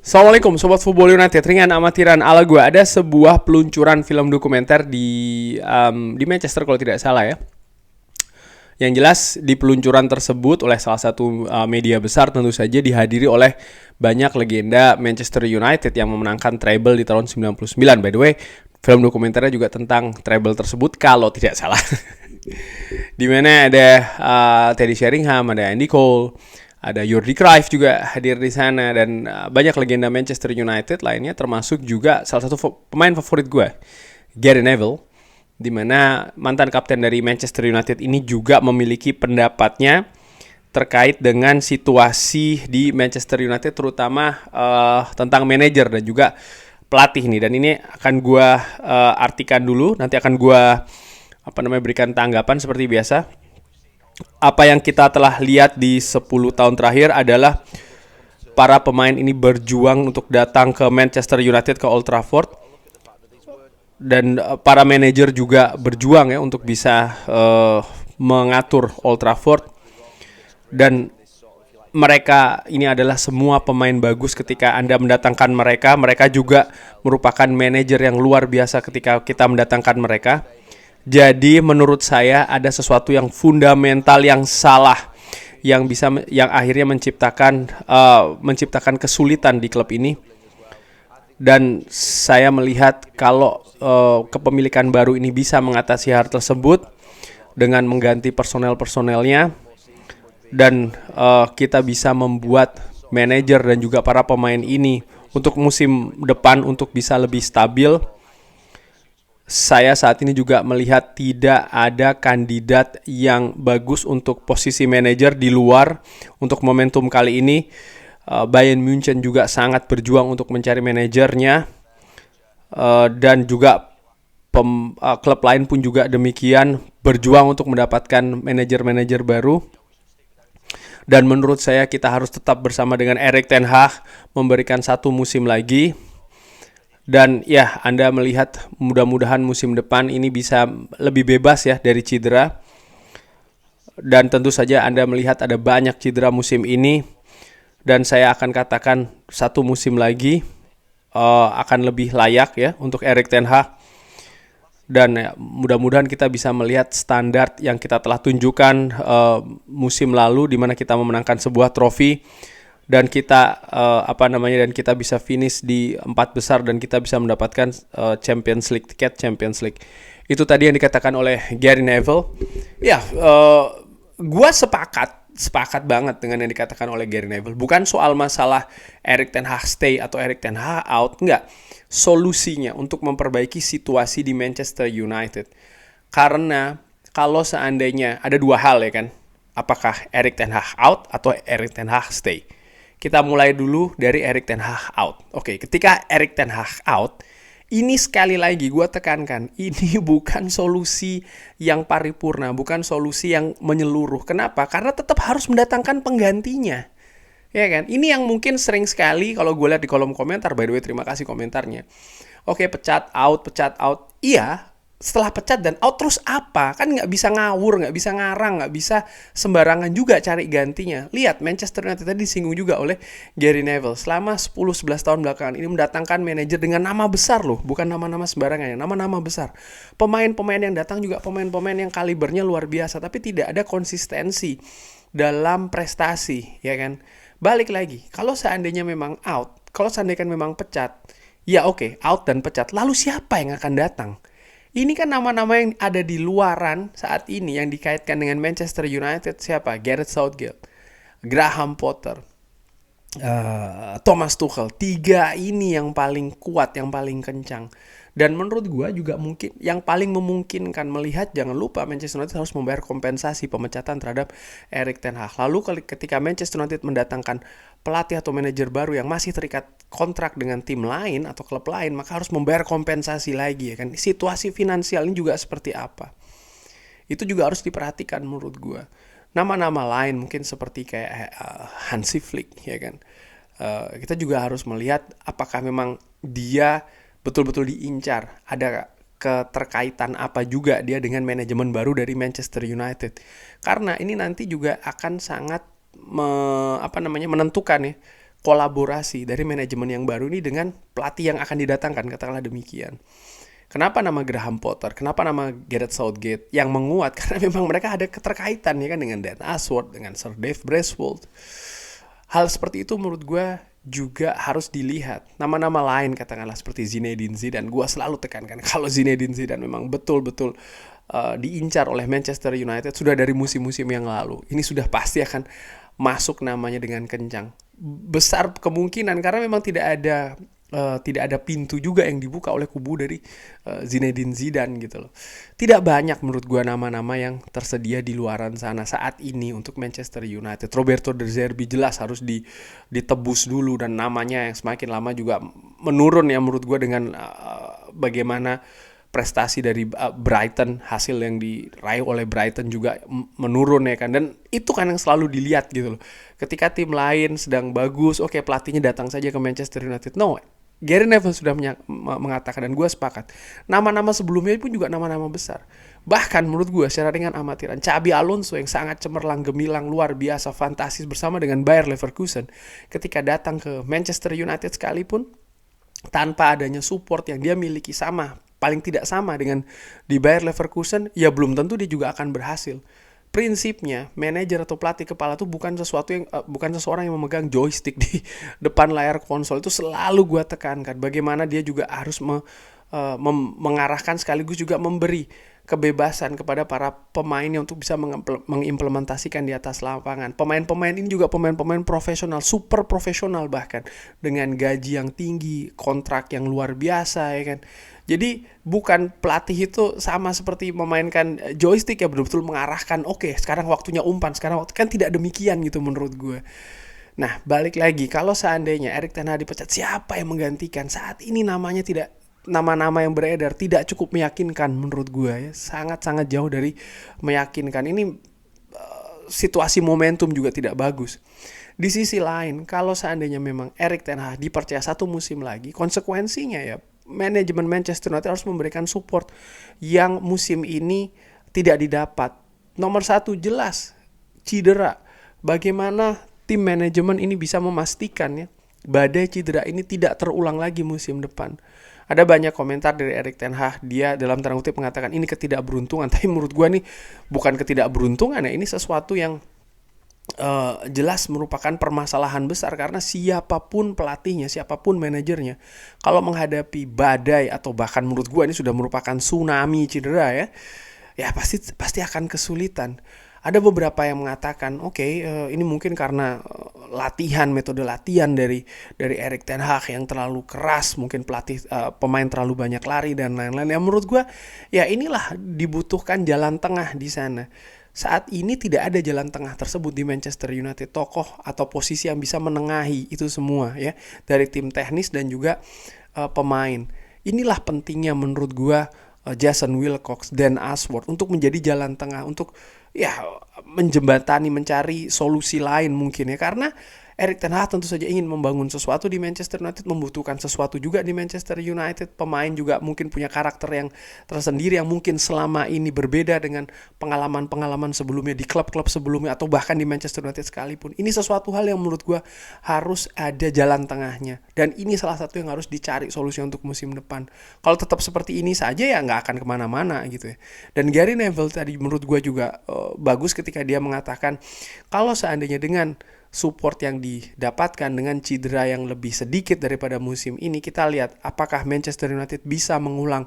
Assalamualaikum Sobat Football United, ringan amatiran ala gue. Ada sebuah peluncuran film dokumenter di Manchester kalau tidak salah ya. Yang jelas di peluncuran tersebut oleh salah satu media besar tentu saja dihadiri oleh banyak legenda Manchester United yang memenangkan treble di tahun 99. By the way, film dokumenternya juga tentang treble tersebut kalau tidak salah. Di mana ada Teddy Sheringham, ada Andy Cole, ada Jordi Cruyff juga hadir di sana, dan banyak legenda Manchester United lainnya, termasuk juga salah satu pemain favorit gue, Gary Neville, di mana mantan kapten dari Manchester United ini juga memiliki pendapatnya terkait dengan situasi di Manchester United, terutama tentang manajer dan juga pelatih nih. Dan ini akan gue artikan dulu, nanti akan gue berikan tanggapan seperti biasa. Apa yang kita telah lihat di 10 tahun terakhir adalah para pemain ini berjuang untuk datang ke Manchester United, ke Old Trafford. Dan para manajer juga berjuang ya untuk bisa mengatur Old Trafford. Dan mereka ini adalah semua pemain bagus ketika Anda mendatangkan mereka. Mereka juga merupakan manajer yang luar biasa ketika kita mendatangkan mereka. Jadi menurut saya ada sesuatu yang fundamental yang salah yang akhirnya menciptakan kesulitan di klub ini. Dan saya melihat kalau kepemilikan baru ini bisa mengatasi hal tersebut dengan mengganti personel-personelnya, dan kita bisa membuat manajer dan juga para pemain ini untuk musim depan untuk bisa lebih stabil. Saya saat ini juga melihat tidak ada kandidat yang bagus untuk posisi manajer di luar untuk momentum kali ini. Bayern Munchen juga sangat berjuang untuk mencari manajernya, dan juga klub lain pun juga demikian berjuang untuk mendapatkan manajer-manajer baru. Dan menurut saya kita harus tetap bersama dengan Erik ten Hag memberikan satu musim lagi. Dan ya, Anda melihat mudah-mudahan musim depan ini bisa lebih bebas ya dari cedera. Dan tentu saja Anda melihat ada banyak cedera musim ini. Dan saya akan katakan satu musim lagi akan lebih layak ya untuk Erik ten Hag. Dan ya, mudah-mudahan kita bisa melihat standar yang kita telah tunjukkan musim lalu, di mana kita memenangkan sebuah trofi. Dan kita dan kita bisa finish di 4 besar dan kita bisa mendapatkan Champions League, tiket Champions League. Itu tadi yang dikatakan oleh Gary Neville. Ya, gue sepakat banget dengan yang dikatakan oleh Gary Neville. Bukan soal masalah Erik ten Hag stay atau Erik ten Hag out, enggak. Solusinya untuk memperbaiki situasi di Manchester United. Karena kalau seandainya ada dua hal ya kan, apakah Erik ten Hag out atau Erik ten Hag stay? Kita mulai dulu dari Erik ten Hag out. Oke, ketika Erik ten Hag out, ini sekali lagi gue tekankan, ini bukan solusi yang paripurna, bukan solusi yang menyeluruh. Kenapa? Karena tetap harus mendatangkan penggantinya. Ya kan? Ini yang mungkin sering sekali kalau gue lihat di kolom komentar, by the way terima kasih komentarnya. Oke, pecat out. Iya, setelah pecat dan out terus apa? Kan nggak bisa ngawur, nggak bisa ngarang, nggak bisa sembarangan juga cari gantinya. Lihat, Manchester United tadi disinggung juga oleh Gary Neville. Selama 10-11 tahun belakangan ini mendatangkan manajer dengan nama besar loh. Bukan nama-nama sembarangan, nama-nama besar. Pemain-pemain yang datang juga pemain-pemain yang kalibernya luar biasa. Tapi tidak ada konsistensi dalam prestasi, ya kan? Balik lagi, kalau seandainya memang out, kalau seandainya memang pecat, ya oke, out dan pecat. Lalu siapa yang akan datang? Ini kan nama-nama yang ada di luaran saat ini yang dikaitkan dengan Manchester United. Siapa? Gareth Southgate, Graham Potter, Thomas Tuchel. 3 ini yang paling kuat, yang paling kencang. Dan menurut gue juga mungkin yang paling memungkinkan melihat, jangan lupa Manchester United harus membayar kompensasi pemecatan terhadap Erik ten Hag. Lalu ketika Manchester United mendatangkan pelatih atau manajer baru yang masih terikat kontrak dengan tim lain atau klub lain, maka harus membayar kompensasi lagi ya kan. Situasi finansial ini juga seperti apa? Itu juga harus diperhatikan menurut gue. Nama-nama lain mungkin seperti kayak Hansi Flick ya kan. Kita juga harus melihat apakah memang dia betul-betul diincar, ada keterkaitan apa juga dia dengan manajemen baru dari Manchester United. Karena ini nanti juga akan sangat menentukan ya kolaborasi dari manajemen yang baru ini dengan pelatih yang akan didatangkan, katakanlah demikian. Kenapa nama Graham Potter? Kenapa nama Gareth Southgate yang menguat? Karena memang mereka ada keterkaitan ya kan dengan Dan Ashworth, dengan Sir Dave Brailsford. Hal seperti itu menurut gue juga harus dilihat. Nama-nama lain katakanlah seperti Zinedine Zidane, gue selalu tekankan kalau Zinedine Zidane memang betul-betul diincar oleh Manchester United sudah dari musim-musim yang lalu. Ini sudah pasti akan masuk namanya dengan kencang. Besar kemungkinan karena memang tidak ada pintu juga yang dibuka oleh kubu dari Zinedine Zidane gitu loh. Tidak banyak menurut gua nama-nama yang tersedia di luaran sana saat ini untuk Manchester United. Roberto De Zerbi jelas harus ditebus dulu dan namanya yang semakin lama juga menurun ya menurut gua dengan bagaimana prestasi dari Brighton, hasil yang diraih oleh Brighton juga menurun ya kan. Dan itu kan yang selalu dilihat gitu loh. Ketika tim lain sedang bagus, oke pelatihnya datang saja ke Manchester United. No, Gary Neville sudah mengatakan dan gue sepakat. Nama-nama sebelumnya pun juga nama-nama besar. Bahkan menurut gue secara ringan amatiran, Xabi Alonso yang sangat cemerlang gemilang luar biasa fantastis bersama dengan Bayer Leverkusen ketika datang ke Manchester United sekalipun tanpa adanya support yang dia miliki paling tidak sama dengan di Bayer Leverkusen, ya belum tentu dia juga akan berhasil. Prinsipnya, manajer atau pelatih kepala itu bukan seseorang yang memegang joystick di depan layar konsol. Itu selalu gue tekankan. Bagaimana dia juga harus mengarahkan sekaligus juga memberi kebebasan kepada para pemainnya untuk bisa mengimplementasikan di atas lapangan. Pemain-pemain ini juga pemain-pemain profesional, super profesional bahkan, dengan gaji yang tinggi, kontrak yang luar biasa ya kan. Jadi bukan pelatih itu sama seperti memainkan joystick ya, betul-betul mengarahkan, oke, sekarang waktunya umpan, kan tidak demikian gitu menurut gue. Nah, balik lagi, kalau seandainya Erik ten Hag dipecat, siapa yang menggantikan? Saat ini nama-nama yang beredar tidak cukup meyakinkan menurut gue ya. Sangat-sangat jauh dari meyakinkan. Ini situasi momentum juga tidak bagus. Di sisi lain, kalau seandainya memang Erik ten Hag dipercaya 1 musim lagi, konsekuensinya ya manajemen Manchester United harus memberikan support yang musim ini tidak didapat. Nomor 1 jelas cedera. Bagaimana tim manajemen ini bisa memastikan ya badai cedera ini tidak terulang lagi musim depan. Ada banyak komentar dari Erik ten Hag, dia dalam tanda kutip mengatakan ini ketidakberuntungan. Tapi menurut gue nih bukan ketidakberuntungan ya, ini sesuatu yang jelas merupakan permasalahan besar karena siapapun pelatihnya, siapapun manajernya, kalau menghadapi badai atau bahkan menurut gue ini sudah merupakan tsunami cedera ya pasti akan kesulitan. Ada beberapa yang mengatakan ini mungkin karena metode latihan dari Erik ten Hag yang terlalu keras, mungkin pemain terlalu banyak lari dan lain-lain. Ya menurut gue ya inilah dibutuhkan jalan tengah di sana. Saat ini tidak ada jalan tengah tersebut di Manchester United, tokoh atau posisi yang bisa menengahi itu semua ya, dari tim teknis dan juga pemain. Inilah pentingnya menurut gua Jason Wilcox dan Ashworth untuk menjadi jalan tengah, untuk ya menjembatani, mencari solusi lain mungkin ya, karena Erik ten Hag tentu saja ingin membangun sesuatu di Manchester United, membutuhkan sesuatu juga di Manchester United. Pemain juga mungkin punya karakter yang tersendiri yang mungkin selama ini berbeda dengan pengalaman-pengalaman sebelumnya di klub-klub sebelumnya atau bahkan di Manchester United sekalipun. Ini sesuatu hal yang menurut gue harus ada jalan tengahnya. Dan ini salah satu yang harus dicari solusi untuk musim depan. Kalau tetap seperti ini saja ya nggak akan kemana-mana gitu ya. Dan Gary Neville tadi menurut gue juga bagus ketika dia mengatakan kalau seandainya dengan support yang didapatkan dengan cedera yang lebih sedikit daripada musim ini, kita lihat apakah Manchester United bisa mengulang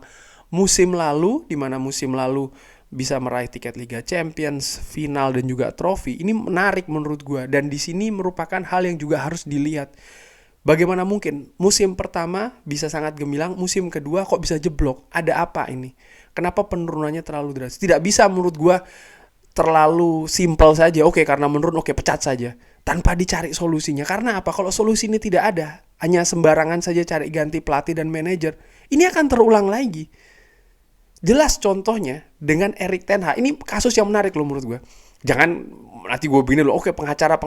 musim lalu, di mana musim lalu bisa meraih tiket Liga Champions, final dan juga trofi. Ini menarik menurut gue, dan di sini merupakan hal yang juga harus dilihat. Bagaimana mungkin musim pertama bisa sangat gemilang, musim kedua kok bisa jeblok? Ada apa ini? Kenapa penurunannya terlalu drastis? Tidak bisa menurut gue terlalu simpel saja. Karena menurun, pecat saja tanpa dicari solusinya. Karena apa? Kalau solusi ini tidak ada, hanya sembarangan saja cari ganti pelatih dan manajer, ini akan terulang lagi. Jelas contohnya dengan Erik ten Hag. Ini kasus yang menarik loh menurut gue. Jangan nanti gue begini loh, pengacara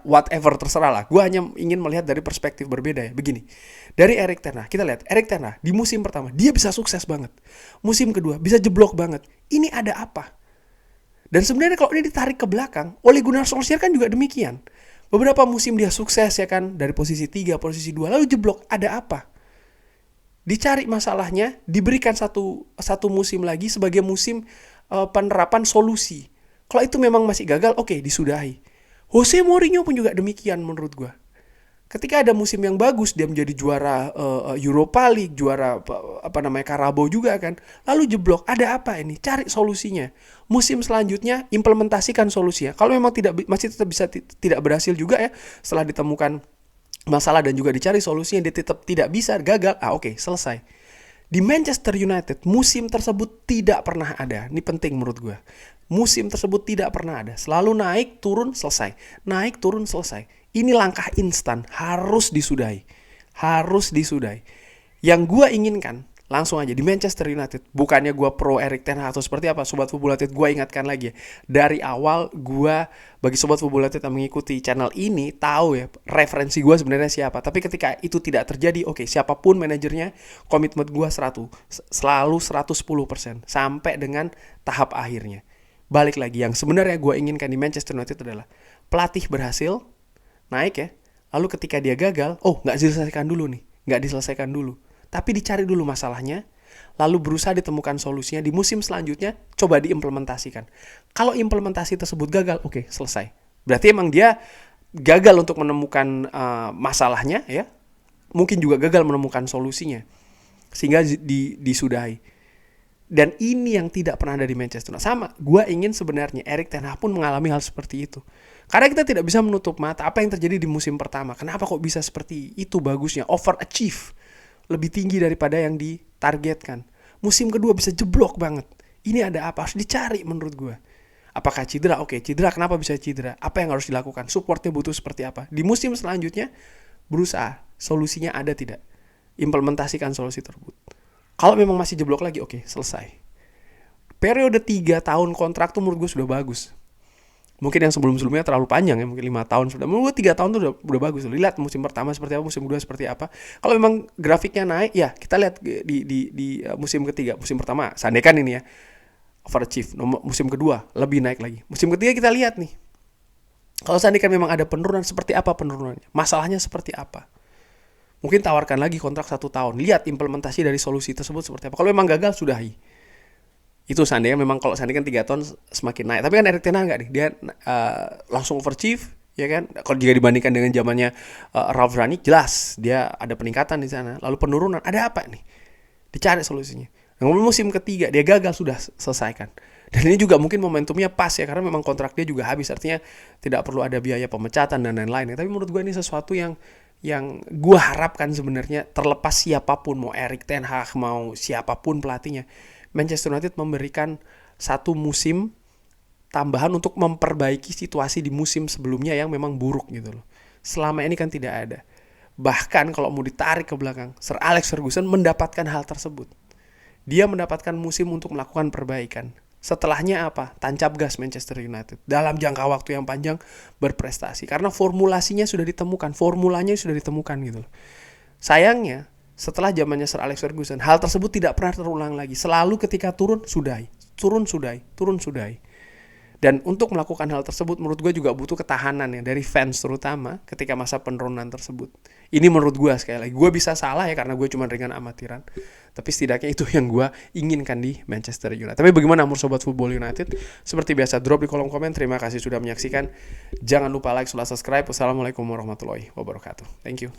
whatever, terserah lah. Gue hanya ingin melihat dari perspektif berbeda ya. Begini, dari Erik ten Hag, kita lihat Erik ten Hag di musim pertama dia bisa sukses banget, musim kedua bisa jeblok banget. Ini ada apa? Dan sebenarnya kalau ini ditarik ke belakang, Ole Gunnar Solskjaer kan juga demikian. Beberapa musim dia sukses ya kan, dari posisi 3, posisi 2, lalu jeblok. Ada apa? Dicari masalahnya, diberikan satu musim lagi sebagai musim penerapan solusi. Kalau itu memang masih gagal, oke, disudahi. Jose Mourinho pun juga demikian menurut gue. Ketika ada musim yang bagus, dia menjadi juara Europa League, juara Carabao juga kan. Lalu jeblok, ada apa ini? Cari solusinya. Musim selanjutnya implementasikan solusinya. Kalau memang masih tetap bisa tidak berhasil juga ya, setelah ditemukan masalah dan juga dicari solusinya, dia tetap tidak bisa, gagal. Oke, selesai. Di Manchester United, musim tersebut tidak pernah ada. Ini penting menurut gue. Musim tersebut tidak pernah ada. Selalu naik, turun, selesai. Naik, turun, selesai. Ini langkah instan. Harus disudahi. Harus disudahi. Yang gue inginkan, langsung aja di Manchester United. Bukannya gue pro Erik ten Hag atau seperti apa. Sobat Football United, gue ingatkan lagi ya. Dari awal gue, bagi Sobat Football United yang mengikuti channel ini, tahu ya referensi gue sebenarnya siapa. Tapi ketika itu tidak terjadi, oke, siapapun manajernya, komitmen gue selalu 110%. Sampai dengan tahap akhirnya. Balik lagi, yang sebenarnya gue inginkan di Manchester United adalah pelatih berhasil, naik ya. Lalu ketika dia gagal, nggak diselesaikan dulu. Tapi dicari dulu masalahnya, lalu berusaha ditemukan solusinya. Di musim selanjutnya, coba diimplementasikan. Kalau implementasi tersebut gagal, oke, selesai. Berarti emang dia gagal untuk menemukan masalahnya ya. Mungkin juga gagal menemukan solusinya. Sehingga disudahi. Dan ini yang tidak pernah ada di Manchester United. Sama, gue ingin sebenarnya Erik ten Hag pun mengalami hal seperti itu. Karena kita tidak bisa menutup mata apa yang terjadi di musim pertama. Kenapa kok bisa seperti itu bagusnya? Overachieve. Lebih tinggi daripada yang ditargetkan. Musim kedua bisa jeblok banget. Ini ada apa? Harus dicari menurut gue. Apakah cedera? Oke, cedera. Kenapa bisa cedera? Apa yang harus dilakukan? Supportnya butuh seperti apa? Di musim selanjutnya, berusaha. Solusinya ada tidak? Implementasikan solusi tersebut. Kalau memang masih jeblok lagi, oke, selesai. Periode 3 tahun kontrak tuh menurut gue sudah bagus. Mungkin yang sebelum-sebelumnya terlalu panjang ya, mungkin 5 tahun sudah. Menurut gue 3 tahun tuh udah bagus. Lihat musim pertama seperti apa, musim kedua seperti apa. Kalau memang grafiknya naik, ya kita lihat di musim ketiga. Musim pertama, seandainya ini ya, overachieve. Musim kedua, lebih naik lagi. Musim ketiga kita lihat nih. Kalau seandainya memang ada penurunan, seperti apa penurunannya? Masalahnya seperti apa? Mungkin tawarkan lagi kontrak 1 tahun. Lihat implementasi dari solusi tersebut seperti apa. Kalau memang gagal, sudahi. Itu seandainya memang, kalau seandainya 3 tahun semakin naik. Tapi kan Erik ten Hag enggak nih. Dia langsung overachieve, ya kan. Kalau jika dibandingkan dengan zamannya Ralf Rangnick, jelas dia ada peningkatan di sana. Lalu penurunan, ada apa nih? Dicari solusinya. Nah, musim ketiga dia gagal, sudah selesaikan. Dan ini juga mungkin momentumnya pas ya, karena memang kontrak dia juga habis. Artinya tidak perlu ada biaya pemecatan dan lain-lain. Tapi menurut gue ini sesuatu yang gue harapkan sebenarnya, terlepas siapapun, mau Erik ten Hag, mau siapapun pelatihnya, Manchester United memberikan satu musim tambahan untuk memperbaiki situasi di musim sebelumnya yang memang buruk gitu loh. Selama ini kan tidak ada. Bahkan kalau mau ditarik ke belakang, Sir Alex Ferguson mendapatkan hal tersebut. Dia mendapatkan musim untuk melakukan perbaikan. Setelahnya apa? Tancap gas Manchester United. Dalam jangka waktu yang panjang berprestasi. Karena formulasinya sudah ditemukan. Formulanya sudah ditemukan gitu. Sayangnya, setelah zamannya Sir Alex Ferguson, hal tersebut tidak pernah terulang lagi. Selalu ketika turun, sudahi. Turun, sudahi. Dan untuk melakukan hal tersebut, menurut gue juga butuh ketahanan ya, dari fans terutama ketika masa penurunan tersebut. Ini menurut gue, sekali lagi, gue bisa salah ya karena gue cuma ringan amatiran. Tapi setidaknya itu yang gue inginkan di Manchester United. Tapi bagaimana menurut Sobat Football United? Seperti biasa, drop di kolom komen. Terima kasih sudah menyaksikan. Jangan lupa like, subscribe. Wassalamualaikum warahmatullahi wabarakatuh. Thank you.